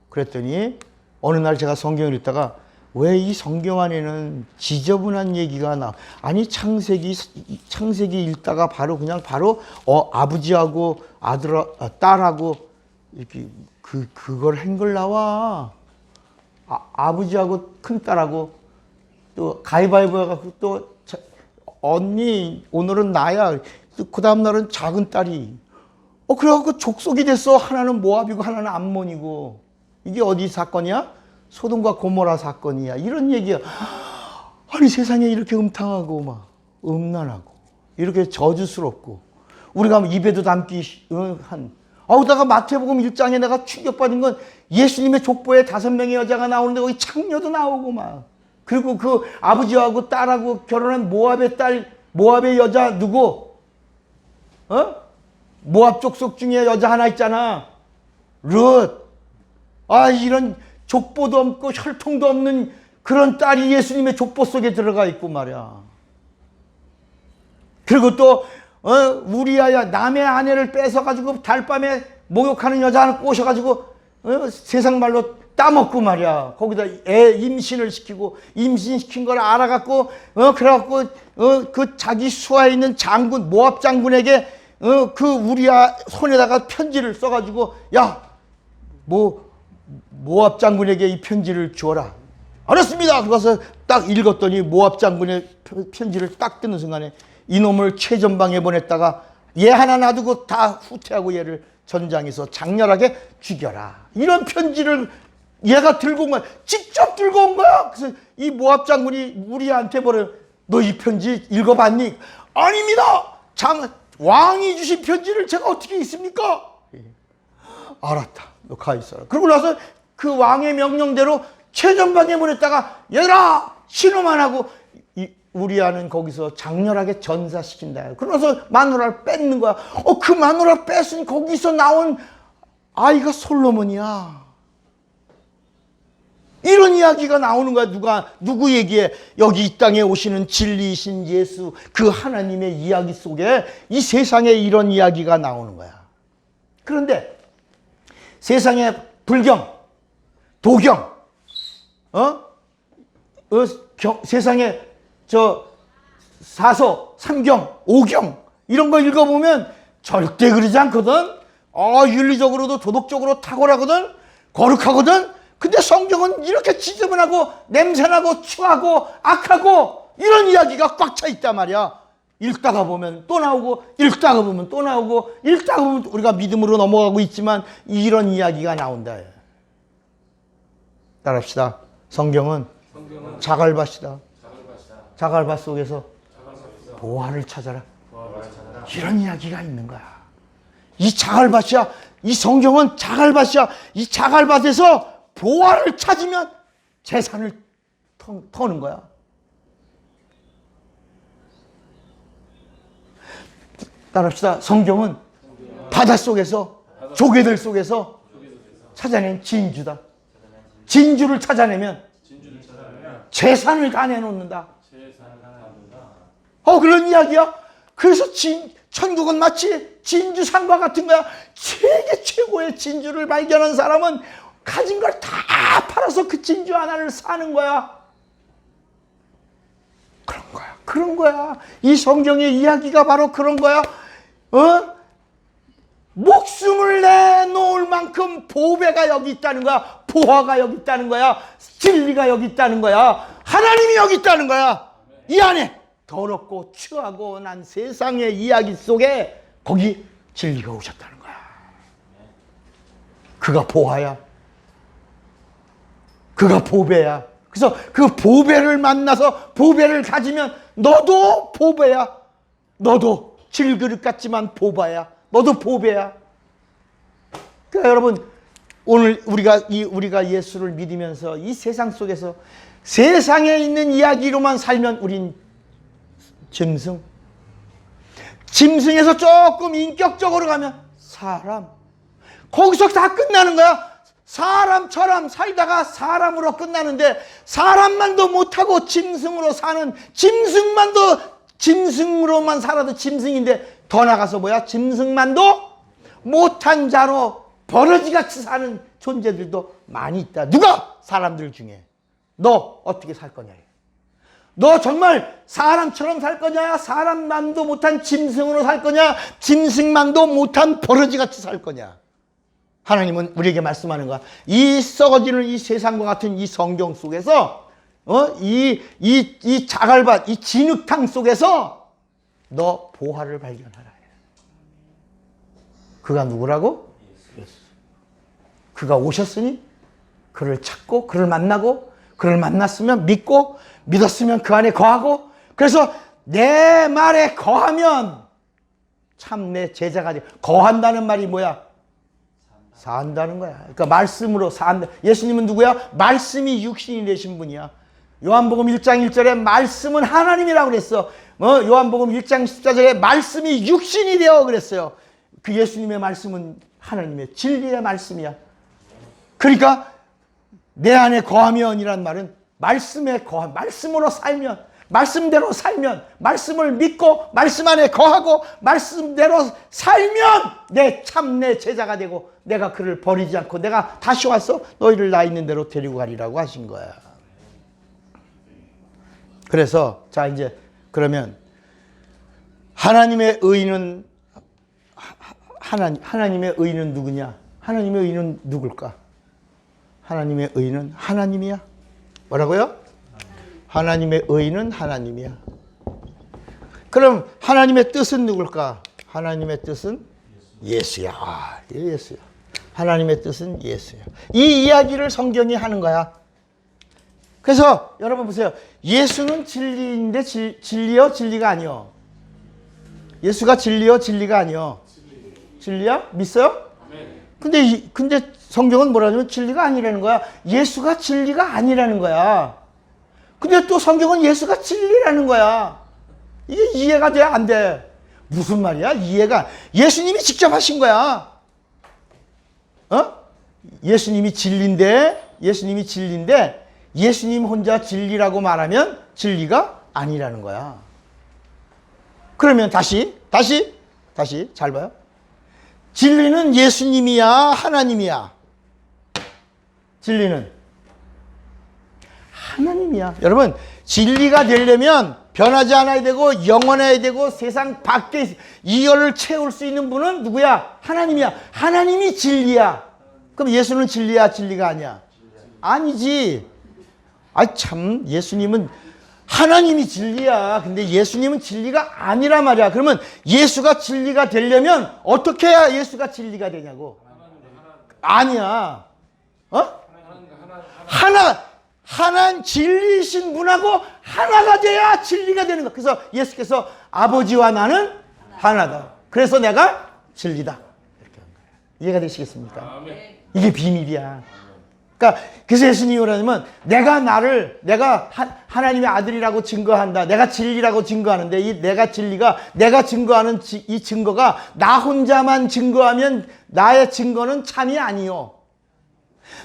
그랬더니 어느 날 제가 성경을 읽다가 왜 이 성경 안에는 지저분한 얘기가 나? 아니 창세기 읽다가 바로 아버지하고 딸하고 이렇게 그걸 한글 나와. 아버지하고 큰 딸하고 또 가위바위보 해갖고 또 언니 오늘은 나야. 그 다음 날은 작은 딸이. 그래갖고 족속이 됐어. 하나는 모압이고 하나는 암몬이고. 이게 어디 사건이야? 소돔과 고모라 사건이야. 이런 얘기야. 아니 세상에 이렇게 음탕하고 막 음란하고 이렇게 저주스럽고 우리가 입에도 담기 한. 아우다가 마태복음 1장에 내가 충격받은 건 예수님의 족보에 5명의 여자가 나오는데 거기 창녀도 나오고 막. 그리고 그 아버지하고 딸하고 결혼한 모압의 딸, 모압의 여자 누구? 모압 족속 중에 여자 하나 있잖아. 룻. 아, 이런 족보도 없고 혈통도 없는 그런 딸이 예수님의 족보 속에 들어가 있고 말이야. 그리고 또 우리아야 남의 아내를 뺏어가지고 달밤에 목욕하는 여자 하나 꼬셔가지고 세상 말로 따먹고 말이야. 거기다 애 임신을 시키고 임신시킨 걸 알아갖고 그래갖고 그 자기 수하에 있는 장군 모압 장군에게 그 우리아 손에다가 편지를 써가지고 야 모압 장군에게 이 편지를 주어라. 알았습니다. 그래서 딱 읽었더니 모압 장군의 편지를 딱 뜯는 순간에 이놈을 최전방에 보냈다가 얘 하나 놔두고 다 후퇴하고 얘를 전장에서 장렬하게 죽여라. 이런 편지를 얘가 들고 온 거야. 직접 들고 온 거야. 그래서 이 모압 장군이 우리한테 보내, 너 이 편지 읽어봤니? 아닙니다. 왕이 주신 편지를 제가 어떻게 읽습니까? 알았다. 너 가 있어라. 그러고 나서 그 왕의 명령대로 최전방에 보냈다가 얘들아 신호만 하고 우리아는 거기서 장렬하게 전사시킨다. 그러면서 마누라를 뺏는 거야. 그 마누라 뺏은 거기서 나온 아이가 솔로몬이야. 이런 이야기가 나오는 거야. 누구 얘기에? 여기 이 땅에 오시는 진리이신 예수, 그 하나님의 이야기 속에 이 세상에 이런 이야기가 나오는 거야. 그런데 세상에 불경, 도경, 세상에 사서, 삼경, 오경 이런 거 읽어보면 절대 그러지 않거든. 윤리적으로도 도덕적으로 탁월하거든. 거룩하거든. 근데 성경은 이렇게 지저분하고 냄새나고 추하고 악하고 이런 이야기가 꽉 차 있단 말이야. 읽다가 보면 또 나오고 읽다가 보면 또 나오고 읽다가 보면 우리가 믿음으로 넘어가고 있지만 이런 이야기가 나온다. 따라합시다. 성경은 자갈밭이다. 자갈밭 속에서 보화를 찾아라. 이런 이야기가 있는 거야. 이 자갈밭이야. 이 성경은 자갈밭이야. 이 자갈밭에서 보화를 찾으면 재산을 터는 거야. 따라합시다. 성경은 바닷속에서 조개들 속에서 찾아낸 진주다. 진주를 찾아내면 재산을 다 내놓는다. 그런 이야기야. 그래서 천국은 마치 진주상과 같은 거야. 세계 최고의 진주를 발견한 사람은 가진 걸 다 팔아서 그 진주 하나를 사는 거야. 그런 거야. 이 성경의 이야기가 바로 그런 거야. 목숨을 내놓을 만큼 보배가 여기 있다는 거야. 보화가 여기 있다는 거야. 진리가 여기 있다는 거야. 하나님이 여기 있다는 거야. 이 안에 더럽고 추하고 난 세상의 이야기 속에 거기 진리가 오셨다는 거야. 그가 보화야. 그가 보배야. 그래서 그 보배를 만나서 보배를 가지면 너도 보배야. 너도 질그릇 같지만 보배야. 너도 보배야. 그러니까 여러분 오늘 우리가 예수를 믿으면서 이 세상 속에서 세상에 있는 이야기로만 살면 우린 짐승에서 조금 인격적으로 가면 사람. 거기서 다 끝나는 거야. 사람처럼 살다가 사람으로 끝나는데 사람만도 못하고 짐승으로 사는 짐승으로만 살아도 짐승인데 더 나가서 뭐야? 짐승만도 못한 자로 버러지같이 사는 존재들도 많이 있다. 누가? 사람들 중에. 너 어떻게 살 거냐? 너 정말 사람처럼 살 거냐? 사람만도 못한 짐승으로 살 거냐? 짐승만도 못한 버러지같이 살 거냐? 하나님은 우리에게 말씀하는 거야. 이 썩어지는 이 세상과 같은 이 성경 속에서 이 자갈밭, 이 진흙탕 속에서 너 보화를 발견하라. 그가 누구라고? 예수. 그가 오셨으니 그를 찾고 그를 만나고 그를 만났으면 믿고 믿었으면 그 안에 거하고 그래서 내 말에 거하면 참 내 제자가 되. 거한다는 말이 뭐야? 산다는 거야. 그러니까 말씀으로 산다. 예수님은 누구야? 말씀이 육신이 되신 분이야. 요한복음 1장 1절에 말씀은 하나님이라고 그랬어. 요한복음 1장 14절에 말씀이 육신이 되어 그랬어요. 그 예수님의 말씀은 하나님의 진리의 말씀이야. 그러니까 내 안에 거하면이란 말은 말씀에 거한, 말씀으로 살면, 말씀대로 살면, 말씀을 믿고 말씀 안에 거하고 말씀대로 살면 내 참 내 제자가 되고 내가 그를 버리지 않고 내가 다시 와서 너희를 나 있는 대로 데리고 가리라고 하신 거야. 그래서 자 이제 그러면 하나님의 의는 하나님의 의는 누구냐? 하나님의 의는 누굴까? 하나님의 의는 하나님이야. 뭐라고요? 하나님의 의는 하나님이야. 그럼 하나님의 뜻은 누굴까? 하나님의 뜻은 예수야. 예수야. 하나님의 뜻은 예수야. 이 이야기를 성경이 하는 거야. 그래서 여러분 보세요. 예수는 진리인데 진리요? 진리가 아니요. 예수가 진리요? 진리가 아니요. 진리야? 믿어요? 근데 성경은 뭐라냐면 진리가 아니라는 거야. 예수가 진리가 아니라는 거야. 근데 또 성경은 예수가 진리라는 거야. 이게 이해가 돼? 안 돼? 무슨 말이야? 이해가. 예수님이 직접 하신 거야. 예수님이 진리인데 예수님 혼자 진리라고 말하면 진리가 아니라는 거야. 그러면 다시 잘 봐요. 진리는 예수님이야, 하나님이야? 진리는 하나님이야. 여러분, 진리가 되려면 변하지 않아야 되고 영원해야 되고 세상 밖에 이열을 채울 수 있는 분은 누구야? 하나님이야. 하나님이 진리야. 그럼 예수는 진리야, 진리가 아니야? 아니지. 참, 예수님은 하나님이 진리야. 근데 예수님은 진리가 아니란 말이야. 그러면 예수가 진리가 되려면 어떻게 해야 예수가 진리가 되냐고. 아니야. 하나 진리이신 분하고 하나가 돼야 진리가 되는 거야. 그래서 예수께서 아버지와 나는 하나다. 그래서 내가 진리다. 이렇게 한 거야. 이해가 되시겠습니까? 이게 비밀이야. 그러니까 그래서 예수님이 뭐라냐면 내가 하나님의 아들이라고 증거한다. 내가 진리라고 증거하는데 이 내가 증거하는 이 증거가 나 혼자만 증거하면 나의 증거는 참이 아니요.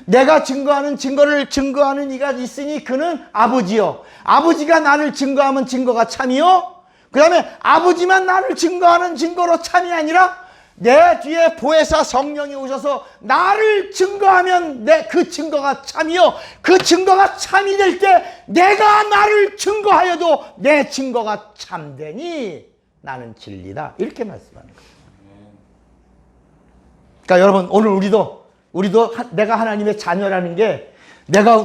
내가 증거하는 증거를 증거하는 이가 있으니 그는 아버지요. 아버지가 나를 증거하면 증거가 참이요. 그 다음에 아버지만 나를 증거하는 증거로 참이 아니라 내 뒤에 보혜사 성령이 오셔서 나를 증거하면 그 증거가 참이요. 그 증거가 참이 될 때 내가 나를 증거하여도 내 증거가 참되니 나는 진리다. 이렇게 말씀하는 거예요. 그러니까 여러분 오늘 우리도 내가 하나님의 자녀라는 게 내가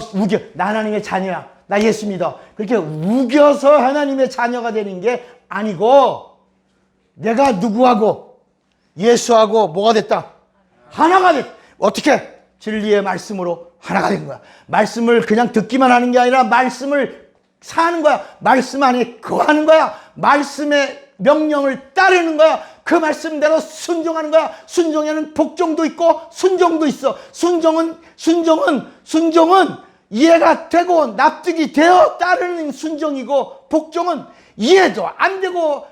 나 하나님의 자녀야. 나 예수 믿어. 그렇게 우겨서 하나님의 자녀가 되는 게 아니고 내가 누구하고 예수하고 뭐가 됐다? 하나가 됐다. 어떻게? 진리의 말씀으로 하나가 된 거야. 말씀을 그냥 듣기만 하는 게 아니라 말씀을 사는 거야. 말씀 안에 거하는 거야. 말씀의 명령을 따르는 거야. 그 말씀대로 순종하는 거야. 순종에는 복종도 있고 순종도 있어. 순종은 이해가 되고 납득이 되어 따르는 순종이고 복종은 이해도 안 되고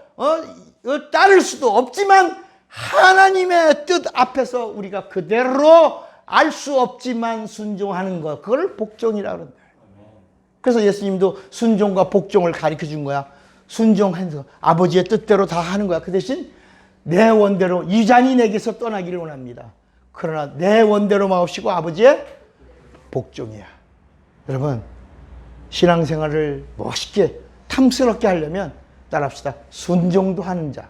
따를 수도 없지만 하나님의 뜻 앞에서 우리가 그대로 알 수 없지만 순종하는 것, 그걸 복종이라고 그런다. 그래서 예수님도 순종과 복종을 가르쳐 준 거야. 순종해서 아버지의 뜻대로 다 하는 거야. 그 대신 내 원대로 이 잔이 내게서 떠나기를 원합니다. 그러나 내 원대로 마옵시고 아버지의 복종이야. 여러분 신앙생활을 멋있게 탐스럽게 하려면 따라합시다. 순종도 하는 자,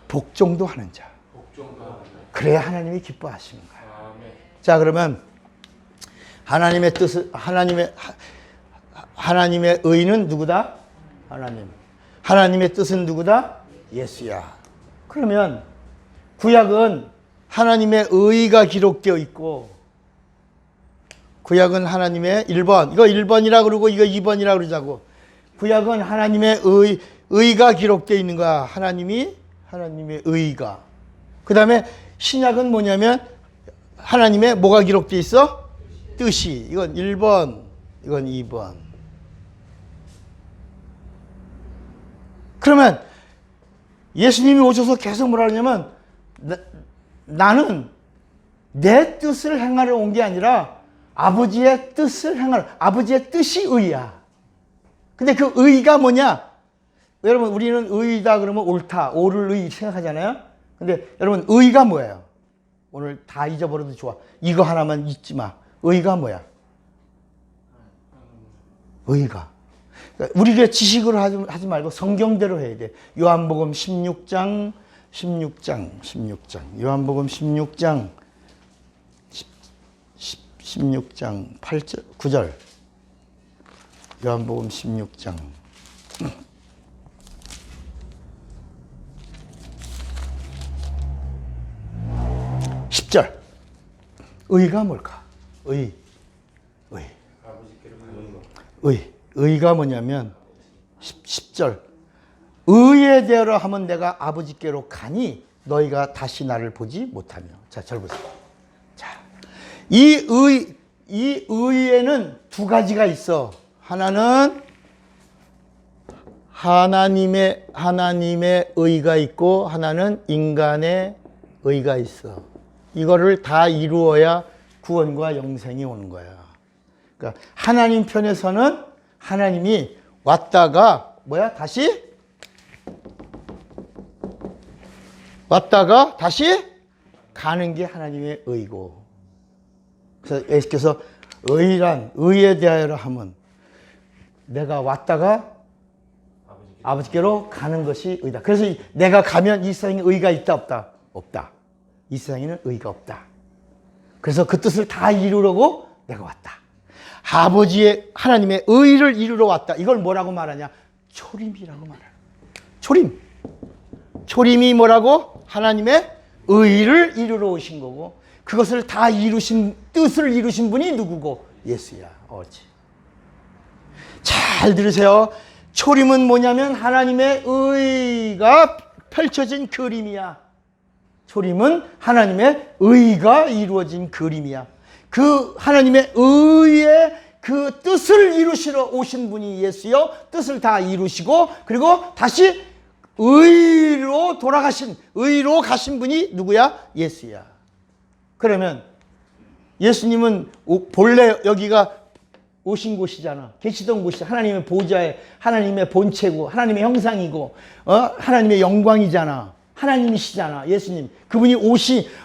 복종도 하는 자. 그래야 하나님이 기뻐하시는 거야. 자, 그러면 하나님의 뜻은 하나님의 의는 누구다? 하나님. 하나님의 뜻은 누구다? 예수야. 그러면 구약은 하나님의 의가 기록되어 있고 구약은 하나님의 1번, 이거 1번이라 그러고 이거 2번이라 그러자고. 구약은 하나님의 의가 기록되어 있는 거야. 하나님이 하나님의 의가. 그 다음에 신약은 뭐냐면 하나님의 뭐가 기록되어 있어? 뜻이. 이건 1번, 이건 2번. 그러면 예수님이 오셔서 계속 뭐라 하냐면 나는 내 뜻을 행하러 온 게 아니라 아버지의 뜻을 행하러, 아버지의 뜻이 의야. 근데 그 의가 뭐냐? 여러분, 우리는 의다 그러면 옳다, 옳을 의 생각하잖아요. 근데 여러분, 의가 뭐예요? 오늘 다 잊어버려도 좋아. 이거 하나만 잊지 마. 의가 뭐야? 의가. 그러니까 우리가 지식으로 하지 말고 성경대로 해야 돼. 요한복음 16장. 요한복음 16장 8절, 9절. 요한복음 16장. 10절. 의가 뭘까? 의가 뭐냐면 10절. 의에 대하여 하면 내가 아버지께로 가니 너희가 다시 나를 보지 못하며. 자, 잘 보세요. 자, 이 의에는 두 가지가 있어. 하나는 하나님의 의가 있고 하나는 인간의 의가 있어. 이거를 다 이루어야 구원과 영생이 오는 거야. 그러니까 하나님 편에서는 하나님이 왔다가 다시 가는 게 하나님의 의고. 그래서 예수께서 의에 대하여 하면 내가 왔다가 아버지께로 가는 것이 의다. 그래서 내가 가면 이 세상에 의가 있다 없다? 없다. 이 세상에는 의가 없다. 그래서 그 뜻을 다 이루려고 내가 왔다. 하나님의 의를 이루러 왔다. 이걸 뭐라고 말하냐? 초림이라고 말하는. 초림이 뭐라고? 하나님의 의를 이루러 오신 거고, 그것을 다 뜻을 이루신 분이 누구고? 예수야. 잘 들으세요. 초림은 뭐냐면 하나님의 의가 펼쳐진 그림이야. 초림은 하나님의 의가 이루어진 그림이야. 그 하나님의 의의 그 뜻을 이루시러 오신 분이 예수요. 뜻을 다 이루시고, 그리고 다시 의로 가신 분이 누구야? 예수야. 그러면 예수님은 본래 여기가 오신 곳이잖아. 계시던 곳이 하나님의 보좌에 하나님의 본체고 하나님의 형상이고 하나님의 영광이잖아. 하나님이시잖아. 예수님. 그분이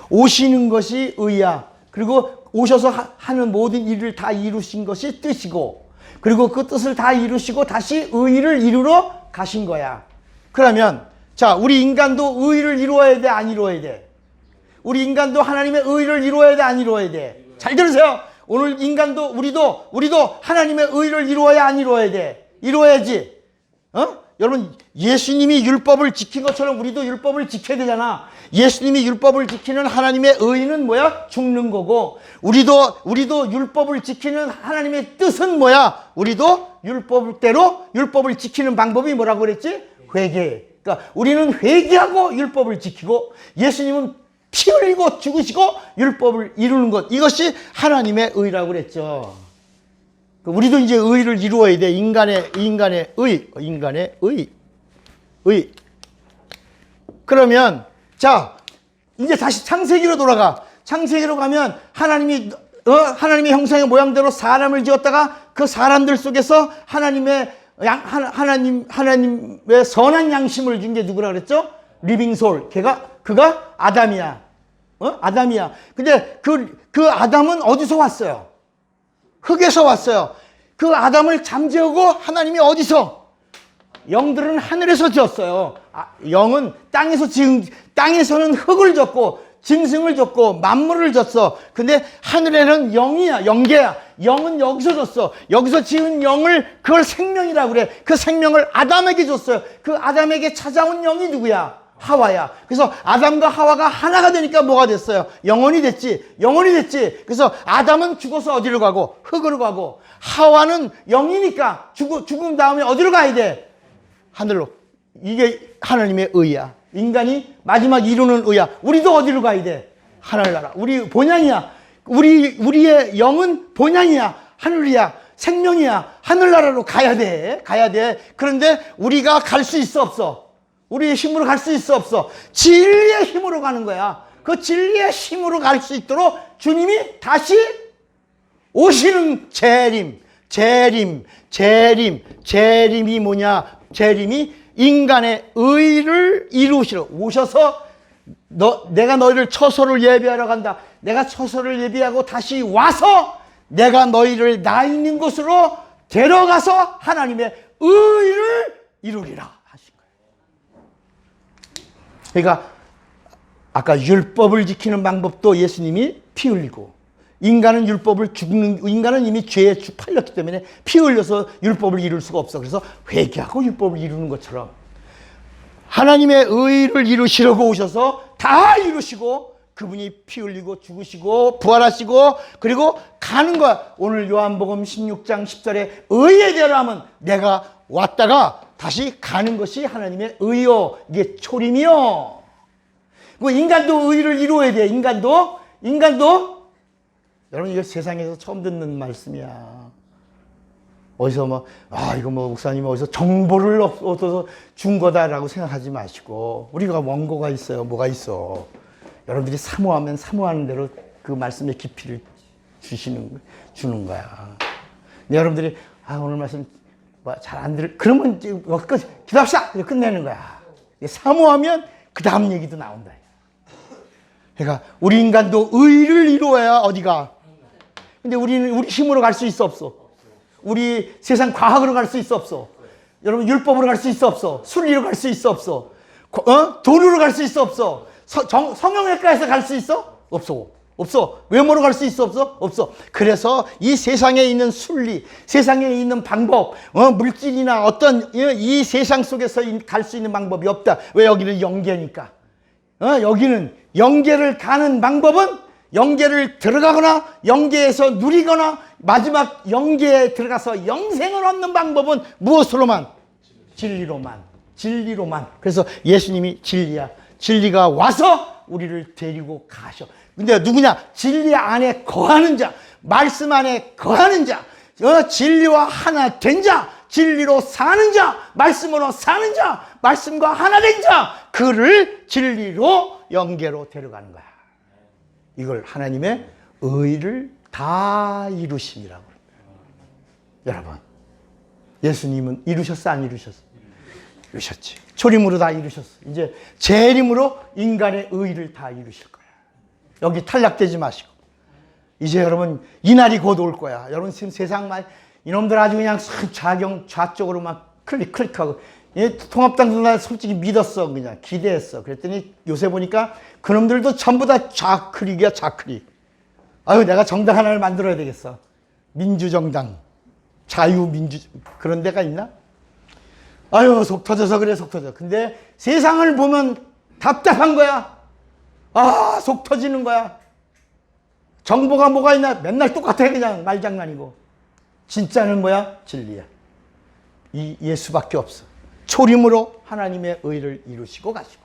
오시는 것이 의야. 그리고 오셔서 하는 모든 일을 다 이루신 것이 뜻이고, 그리고 그 뜻을 다 이루시고 다시 의를 이루러 가신 거야. 그러면 자, 우리 인간도 의를 이루어야 돼, 안 이루어야 돼? 우리 인간도 하나님의 의를 이루어야 돼, 안 이루어야 돼? 잘 들으세요. 오늘 인간도 우리도 하나님의 의를 이루어야, 안 이루어야 돼? 이루어야지. 여러분, 예수님이 율법을 지킨 것처럼 우리도 율법을 지켜야 되잖아. 예수님이 율법을 지키는 하나님의 의는 뭐야? 죽는 거고, 우리도 율법을 지키는 하나님의 뜻은 뭐야? 우리도 율법대로 율법을 지키는 방법이 뭐라고 그랬지? 회개. 그러니까 우리는 회개하고 율법을 지키고, 예수님은 피 흘리고 죽으시고 율법을 이루는 것, 이것이 하나님의 의라고 그랬죠. 우리도 이제 의를 이루어야 돼. 인간의 의. 그러면 자, 이제 다시 창세기로 돌아가. 창세기로 가면 하나님의 형상의 모양대로 사람을 지었다가 그 사람들 속에서 하나님의 선한 양심을 준 게 누구라 그랬죠? 리빙 소울. 그가 아담이야. 아담이야. 근데 그 아담은 어디서 왔어요? 흙에서 왔어요. 그 아담을 잠재우고 하나님이 어디서? 영들은 하늘에서 지었어요. 영은 땅에서는 흙을 졌고 짐승을 졌고 만물을 졌어. 근데 하늘에는 영이야, 영계야. 영은 여기서 졌어. 여기서 지은 영을, 그걸 생명이라고 그래. 그 생명을 아담에게 줬어요. 그 아담에게 찾아온 영이 누구야? 하와야. 그래서 아담과 하와가 하나가 되니까 뭐가 됐어요? 영혼이 됐지. 그래서 아담은 죽어서 어디로 가고? 흙으로 가고, 하와는 영이니까 죽은 다음에 어디로 가야 돼? 하늘로. 이게 하나님의 의야. 인간이 마지막 이루는 의야. 우리도 어디로 가야 돼? 하늘나라. 우리 본향이야. 우리의 영은 본향이야. 하늘이야. 생명이야. 하늘나라로 가야 돼. 가야 돼. 그런데 우리가 갈 수 있어 없어? 우리의 힘으로 갈 수 있어 없어? 진리의 힘으로 가는 거야. 그 진리의 힘으로 갈 수 있도록 주님이 다시 오시는 재림이 뭐냐? 재림이 인간의 의를 이루시러 오셔서 내가 너희를 처소를 예비하러 간다. 내가 처소를 예비하고 다시 와서 내가 너희를 나 있는 곳으로 데려가서 하나님의 의를 이루리라 하신 거예요. 그러니까 아까 율법을 지키는 방법도 예수님이 피 흘리고, 인간은 이미 죄에 팔렸기 때문에 피 흘려서 율법을 이룰 수가 없어. 그래서 회개하고 율법을 이루는 것처럼 하나님의 의를 이루시려고 오셔서 다 이루시고, 그분이 피 흘리고 죽으시고 부활하시고 그리고 가는 거야. 오늘 요한복음 16장 10절에 의에 대하면 내가 왔다가 다시 가는 것이 하나님의 의요. 이게 초림이요. 인간도 의를 이루어야 돼. 인간도 여러분, 이거 세상에서 처음 듣는 말씀이야. 어디서 이거 목사님 어디서 정보를 얻어서 준 거다라고 생각하지 마시고, 우리가 원고가 있어요. 뭐가 있어. 여러분들이 사모하면 사모하는 대로 그 말씀의 깊이를 주는 거야. 여러분들이 오늘 말씀 잘 안 그러면 기도합시다. 끝내는 거야. 사모하면 그 다음 얘기도 나온다. 그러니까 우리 인간도 의를 이루어야 어디가. 근데 우리는 우리 힘으로 갈 수 있어 없어? 우리 세상 과학으로 갈 수 있어 없어? 여러분, 율법으로 갈 수 있어 없어? 순리로 갈 수 있어 없어? 돈으로 갈 수 있어 없어? 성형외과에서 갈 수 있어? 없어. 외모로 갈 수 있어 없어? 없어. 그래서 이 세상에 있는 순리, 세상에 있는 방법, 물질이나 어떤 이 세상 속에서 갈 수 있는 방법이 없다. 왜? 여기는 영계니까. 여기는 영계를 가는 방법은 영계를 들어가거나 영계에서 누리거나 마지막 영계에 들어가서 영생을 얻는 방법은 무엇으로만? 진리로만. 그래서 예수님이 진리야. 진리가 와서 우리를 데리고 가셔. 근데 누구냐? 진리 안에 거하는 자, 말씀 안에 거하는 자, 진리와 하나 된 자, 진리로 사는 자, 말씀으로 사는 자, 말씀과 하나 된 자, 그를 진리로 영계로 데려가는 거야. 이걸 하나님의 의를 다 이루심이라고 합니다. 여러분, 예수님은 이루셨어, 안 이루셨어? 이루셨지. 초림으로 다 이루셨어. 이제 재림으로 인간의 의를 다 이루실 거야. 여기 탈락되지 마시고. 이제 여러분, 이날이 곧 올 거야. 여러분, 지금 세상 이놈들 아주 그냥 좌쪽으로 막 클릭하고. 통합당도 나 솔직히 믿었어. 그냥 기대했어. 그랬더니 요새 보니까 그놈들도 전부 다 좌클릭이야, 좌클릭. 내가 정당 하나를 만들어야 되겠어. 민주정당, 자유민주, 그런 데가 있나? 속 터져서 그래, 속 터져. 근데 세상을 보면 답답한 거야. 속 터지는 거야. 정보가 뭐가 있나? 맨날 똑같아, 그냥 말장난이고. 진짜는 뭐야? 진리야. 이 예수밖에 없어. 초림으로 하나님의 의를 이루시고 가시고,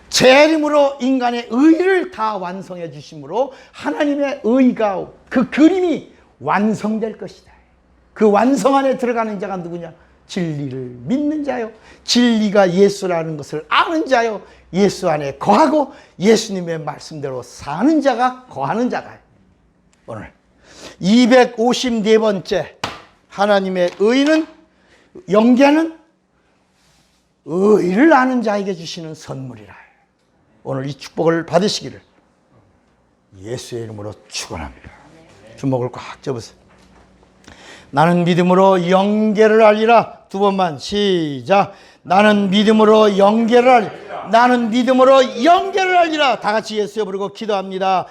재림으로 인간의 의를 다 완성해 주심으로 하나님의 의가, 그 그림이 완성될 것이다. 그 완성 안에 들어가는 자가 누구냐? 진리를 믿는 자요, 진리가 예수라는 것을 아는 자요, 예수 안에 거하고 예수님의 말씀대로 사는 자가 거하는 자가. 오늘 254번째 하나님의 의는, 영계는 의를 아는 자에게 주시는 선물이라. 오늘 이 축복을 받으시기를 예수의 이름으로 축원합니다. 주먹을 꽉 잡으세요. 나는 믿음으로 영계를 알리라. 두 번만 시작. 나는 믿음으로 영계를 알리라. 나는 믿음으로 영계를 알리라. 다 같이 예수여 부르고 기도합니다.